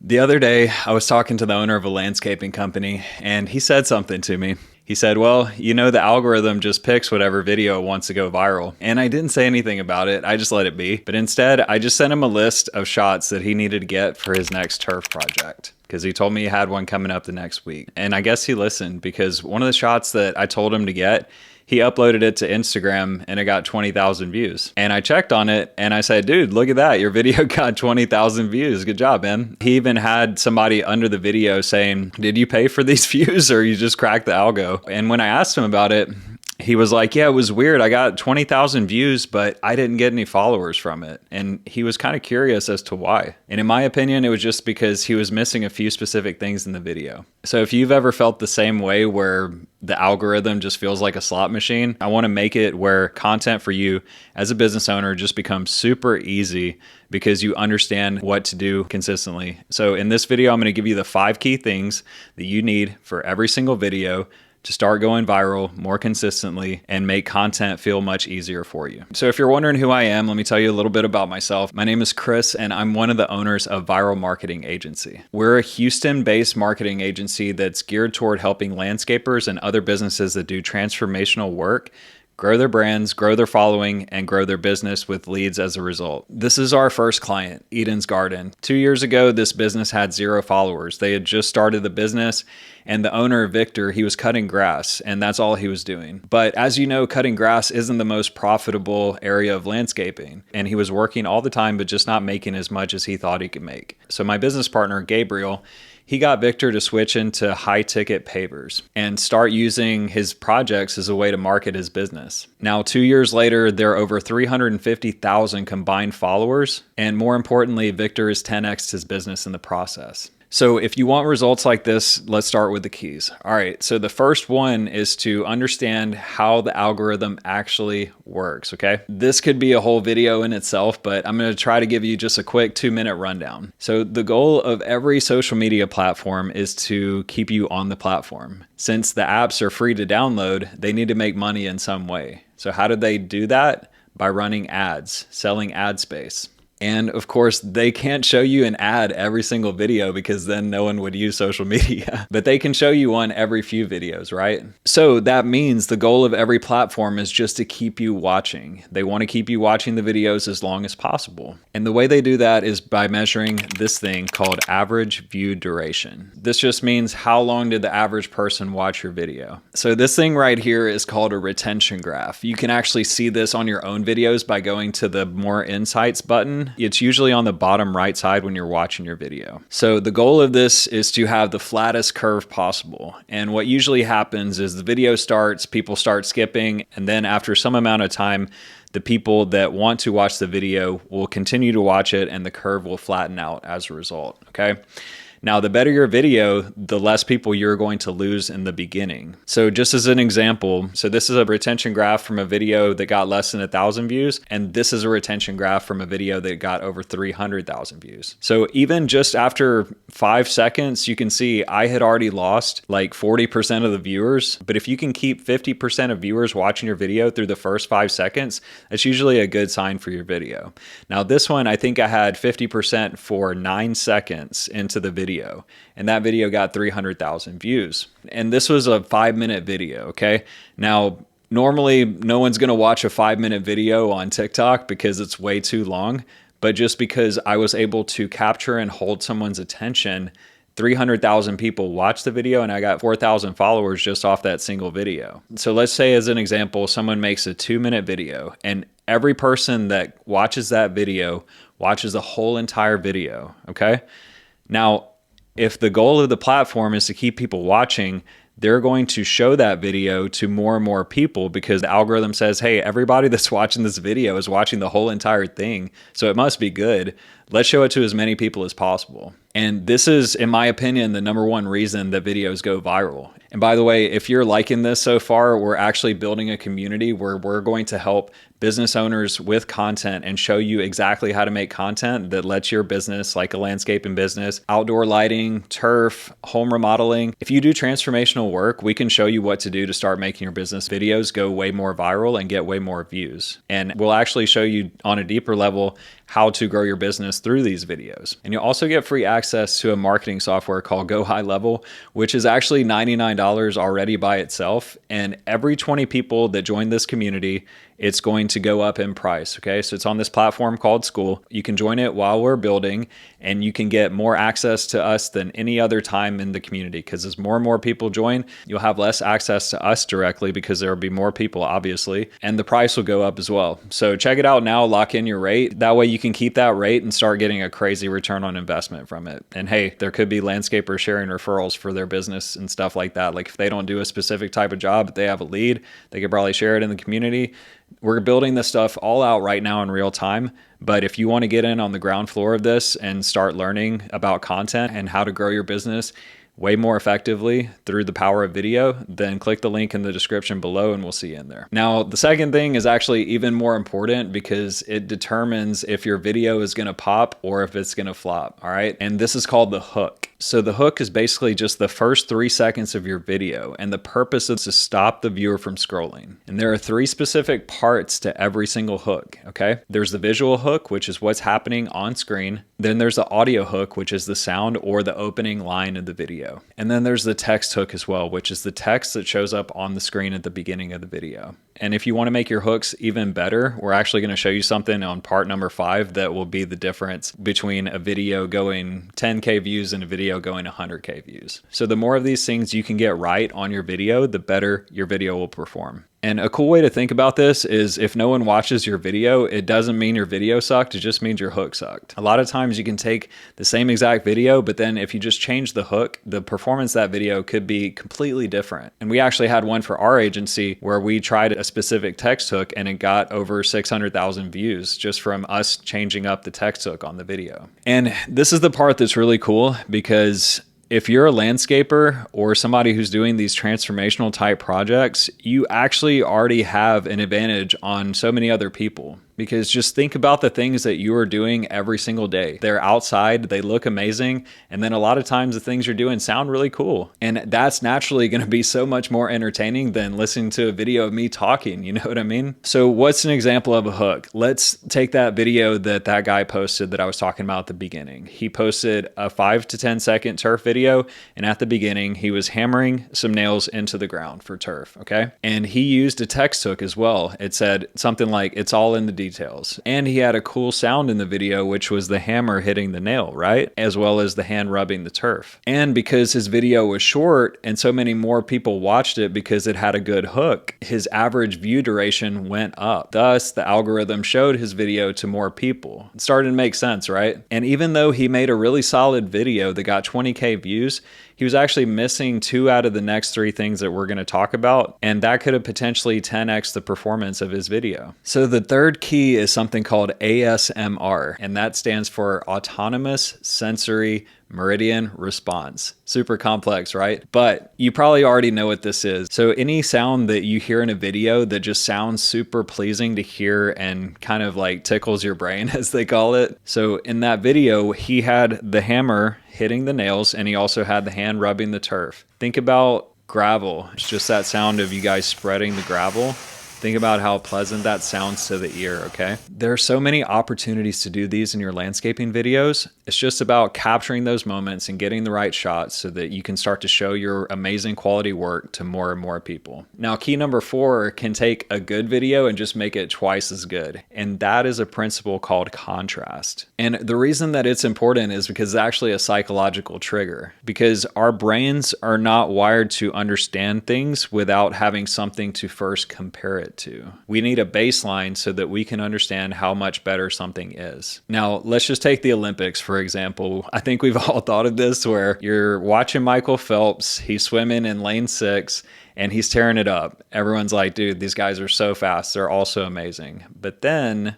The other day, I was talking to the owner of a landscaping company, and he said something to me. He said, well, you know, the algorithm just picks whatever video wants to go viral. And I didn't say anything about it. I just let it be. But instead, I just sent him a list of shots that he needed to get for his next turf project, because he told me he had one coming up the next week. And I guess he listened, because one of the shots that I told him to get, he uploaded it to Instagram and it got 20,000 views. And I checked on it and I said, dude, look at that. Your video got 20,000 views. Good job, man. He even had somebody under the video saying, did you pay for these views or you just cracked the algo? And when I asked him about it, he was like, yeah, it was weird. I got 20,000 views, but I didn't get any followers from it. And he was kind of curious as to why. And in my opinion, it was just because he was missing a few specific things in the video. So if you've ever felt the same way where the algorithm just feels like a slot machine, I want to make it where content for you as a business owner just becomes super easy because you understand what to do consistently. So in this video, I'm going to give you the 5 key things that you need for every single video to start going viral more consistently and make content feel much easier for you. So if you're wondering who I am, let me tell you a little bit about myself. My name is Chris and I'm one of the owners of Viral Marketing.Agency. We're a Houston-based marketing agency that's geared toward helping landscapers and other businesses that do transformational work grow their brands, grow their following, and grow their business with leads as a result. This is our first client, Eden's Garden. 2 years ago, this business had 0 followers. They had just started the business, and the owner, Victor, he was cutting grass, and that's all he was doing. But as you know, cutting grass isn't the most profitable area of landscaping, and he was working all the time, but just not making as much as he thought he could make. So my business partner, Gabriel, he got Victor to switch into high ticket pavers and start using his projects as a way to market his business. Now, 2 years later, there are over 350,000 combined followers. And more importantly, Victor has 10x'd his business in the process. So if you want results like this, let's start with the keys. All right, so the first one is to understand how the algorithm actually works, okay? This could be a whole video in itself, but I'm gonna try to give you just a quick 2-minute rundown. So the goal of every social media platform is to keep you on the platform. Since the apps are free to download, they need to make money in some way. So how do they do that? By running ads, selling ad space. And of course, they can't show you an ad every single video because then no one would use social media, but they can show you one every few videos, right? So that means the goal of every platform is just to keep you watching. They want to keep you watching the videos as long as possible. And the way they do that is by measuring this thing called average view duration. This just means how long did the average person watch your video. So this thing right here is called a retention graph. You can actually see this on your own videos by going to the More Insights button. It's usually on the bottom right side when you're watching your video. So the goal of this is to have the flattest curve possible. And what usually happens is the video starts, people start skipping, and then after some amount of time, the people that want to watch the video will continue to watch it and the curve will flatten out as a result, okay? Now, the better your video, the less people you're going to lose in the beginning. So just as an example, so this is a retention graph from a video that got less than 1,000 views, and this is a retention graph from a video that got over 300,000 views. So even just after 5 seconds, you can see I had already lost like 40% of the viewers, but if you can keep 50% of viewers watching your video through the first 5 seconds, that's usually a good sign for your video. Now this one, I think I had 50% for 9 seconds into the video, and that video got 300,000 views. And this was a 5-minute video, okay? Now, normally no one's gonna watch a 5-minute video on TikTok because it's way too long, but just because I was able to capture and hold someone's attention, 300,000 people watched the video and I got 4,000 followers just off that single video. So let's say as an example, someone makes a 2-minute video and every person that watches that video watches the whole entire video, okay? Now, if the goal of the platform is to keep people watching, they're going to show that video to more and more people because the algorithm says, hey, everybody that's watching this video is watching the whole entire thing, so it must be good. Let's show it to as many people as possible. And this is, in my opinion, the #1 reason that videos go viral. And by the way, if you're liking this so far, we're actually building a community where we're going to help business owners with content and show you exactly how to make content that lets your business, like a landscaping business, outdoor lighting, turf, home remodeling. If you do transformational work, we can show you what to do to start making your business videos go way more viral and get way more views. And we'll actually show you on a deeper level how to grow your business through these videos. And you'll also get free access to a marketing software called Go High Level, which is actually $99 already by itself. And every 20 people that join this community, it's going to go up in price. Okay. So it's on this platform called School. You can join it while we're building, and you can get more access to us than any other time in the community. Because as more and more people join, you'll have less access to us directly because there will be more people, obviously, and the price will go up as well. So check it out now, lock in your rate. That way you can keep that rate and start getting a crazy return on investment from it. And hey, there could be landscapers sharing referrals for their business and stuff like that. Like if they don't do a specific type of job, but they have a lead, they could probably share it in the community. We're building this stuff all out right now in real time. But if you want to get in on the ground floor of this and start learning about content and how to grow your business way more effectively through the power of video, then click the link in the description below and we'll see you in there. Now, the second thing is actually even more important because it determines if your video is going to pop or if it's going to flop. All right. And this is called the hook. So the hook is basically just the first 3 seconds of your video, and the purpose is to stop the viewer from scrolling. And there are 3 specific parts to every single hook, okay? There's the visual hook, which is what's happening on screen. Then there's the audio hook, which is the sound or the opening line of the video. And then there's the text hook as well, which is the text that shows up on the screen at the beginning of the video. And if you want to make your hooks even better, we're actually going to show you something on part number 5 that will be the difference between a video going 10K views and a video going 100K views. So the more of these things you can get right on your video, the better your video will perform. And a cool way to think about this is if no one watches your video, it doesn't mean your video sucked. It just means your hook sucked. A lot of times you can take the same exact video, but then if you just change the hook, the performance of that video could be completely different. And we actually had one for our agency where we tried a specific text hook and it got over 600,000 views just from us changing up the text hook on the video. And this is the part that's really cool because if you're a landscaper or somebody who's doing these transformational type projects, you actually already have an advantage on so many other people. Because just think about the things that you are doing every single day. They're outside, they look amazing, and then a lot of times the things you're doing sound really cool. And that's naturally going to be so much more entertaining than listening to a video of me talking, you know what I mean? So what's an example of a hook? Let's take that video that guy posted that I was talking about at the beginning. He posted a 5 to 10 second turf video, and at the beginning, he was hammering some nails into the ground for turf, okay? And he used a text hook as well. It said something like, "It's all in the details." And he had a cool sound in the video, which was the hammer hitting the nail, right? As well as the hand rubbing the turf. And because his video was short and so many more people watched it because it had a good hook, his average view duration went up. Thus, the algorithm showed his video to more people. It started to make sense, right? And even though he made a really solid video that got 20K views, he was actually missing 2 out of the next 3 things that we're going to talk about, and that could have potentially 10x the performance of his video. So the third key is something called ASMR, and that stands for Autonomous Sensory Meridian Response. Super complex, right? But you probably already know what this is. So any sound that you hear in a video that just sounds super pleasing to hear and kind of like tickles your brain, as they call it. So in that video, he had the hammer hitting the nails and he also had the hand rubbing the turf. Think about gravel. It's just that sound of you guys spreading the gravel. Think about how pleasant that sounds to the ear, okay? There are so many opportunities to do these in your landscaping videos. It's just about capturing those moments and getting the right shots so that you can start to show your amazing quality work to more and more people. Now, key number 4 can take a good video and just make it twice as good. And that is a principle called contrast. And the reason that it's important is because it's actually a psychological trigger. Because our brains are not wired to understand things without having something to first compare it to. We need a baseline so that we can understand how much better something is. Now, let's just take the Olympics, for example. I think we've all thought of this where you're watching Michael Phelps, he's swimming in lane 6, and he's tearing it up. Everyone's like, dude, these guys are so fast. They're all so amazing. But then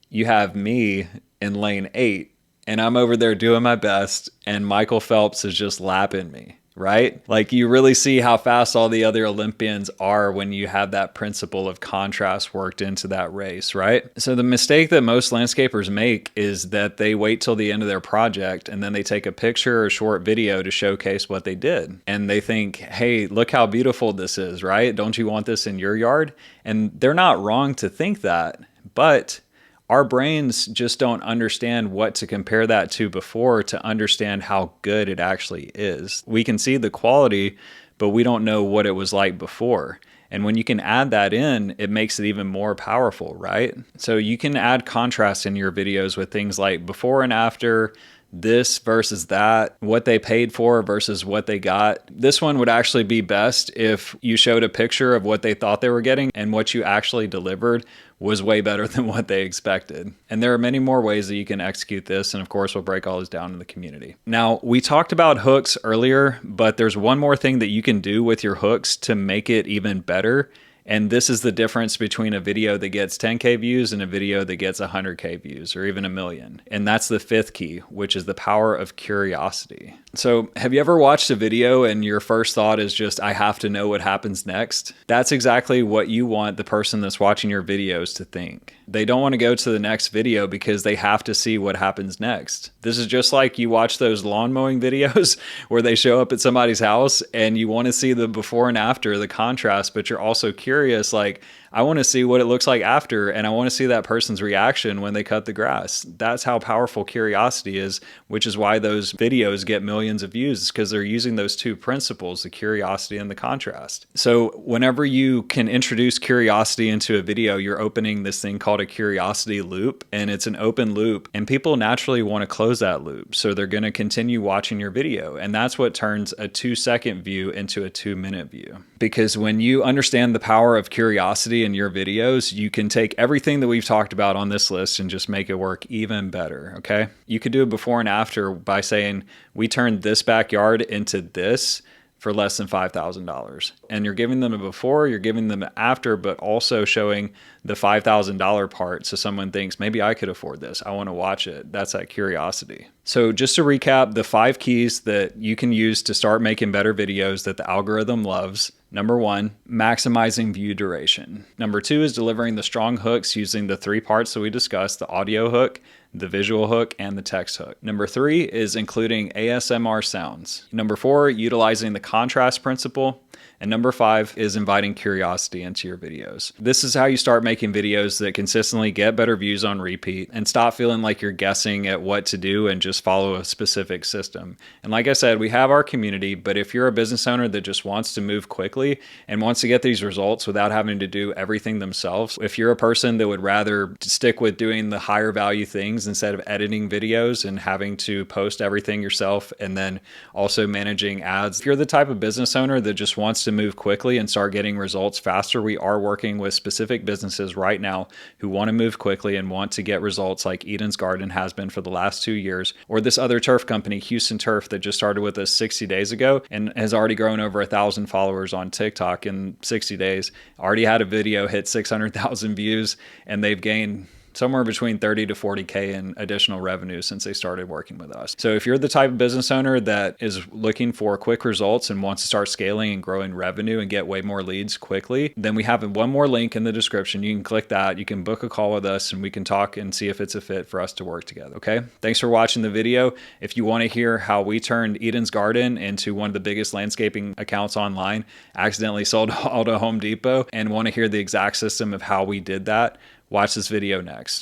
you have me in lane 8, and I'm over there doing my best, and Michael Phelps is just lapping me. Right? Like you really see how fast all the other Olympians are when you have that principle of contrast worked into that race, right? So the mistake that most landscapers make is that they wait till the end of their project and then they take a picture or a short video to showcase what they did. And they think, hey, look how beautiful this is, right? Don't you want this in your yard? And they're not wrong to think that, but Our brains just don't understand what to compare that to before to understand how good it actually is. We can see the quality, but we don't know what it was like before. And when you can add that in, it makes it even more powerful, right? So you can add contrast in your videos with things like before and after, this versus that, what they paid for versus what they got. This one would actually be best if you showed a picture of what they thought they were getting and what you actually delivered was way better than what they expected. And there are many more ways that you can execute this. And of course, we'll break all this down in the community. Now, we talked about hooks earlier, but there's one more thing that you can do with your hooks to make it even better. And this is the difference between a video that gets 10K views and a video that gets 100K views or even 1,000,000. And that's the fifth key, which is the power of curiosity. So have you ever watched a video and your first thought is just, I have to know what happens next? That's exactly what you want the person that's watching your videos to think. They don't want to go to the next video because they have to see what happens next. This is just like you watch those lawn mowing videos where they show up at somebody's house and you want to see the before and after, the contrast, but you're also curious, like, I want to see what it looks like after, and I want to see that person's reaction when they cut the grass. That's how powerful curiosity is, which is why those videos get millions of views, because they're using those two principles, the curiosity and the contrast. So whenever you can introduce curiosity into a video, you're opening this thing called a curiosity loop, and it's an open loop, and people naturally want to close that loop. So they're going to continue watching your video, and that's what turns a 2-second view into a 2-minute view. Because when you understand the power of curiosity in your videos, you can take everything that we've talked about on this list and just make it work even better, okay? You could do a before and after by saying, we turned this backyard into this for less than $5,000. And you're giving them a before, you're giving them an after, but also showing the $5,000 part. So someone thinks, maybe I could afford this. I want to watch it. That's that curiosity. So just to recap, the 5 keys that you can use to start making better videos that the algorithm loves. Number 1, maximizing view duration. Number 2 is delivering the strong hooks using the 3 parts that we discussed, the audio hook, the visual hook, and the text hook. Number 3 is including ASMR sounds. Number 4, utilizing the contrast principle. And number 5 is inviting curiosity into your videos. This is how you start making videos that consistently get better views on repeat and stop feeling like you're guessing at what to do and just follow a specific system. And like I said, we have our community, but if you're a business owner that just wants to move quickly and wants to get these results without having to do everything themselves, if you're a person that would rather stick with doing the higher value things instead of editing videos and having to post everything yourself and then also managing ads, if you're the type of business owner that just wants to move quickly and start getting results faster, we are working with specific businesses right now who want to move quickly and want to get results like Eden's Garden has been for the last 2 years, or this other turf company, Houston Turf, that just started with us 60 days ago and has already grown over 1,000 followers on TikTok in 60 days. Already had a video hit 600,000 views, and they've gained somewhere between 30 to 40K in additional revenue since they started working with us. So if you're the type of business owner that is looking for quick results and wants to start scaling and growing revenue and get way more leads quickly, then we have one more link in the description. You can click that. You can book a call with us and we can talk and see if it's a fit for us to work together. Okay. Thanks for watching the video. If you want to hear how we turned Eden's Garden into one of the biggest landscaping accounts online, accidentally sold all to Home Depot, and want to hear the exact system of how we did that, watch this video next.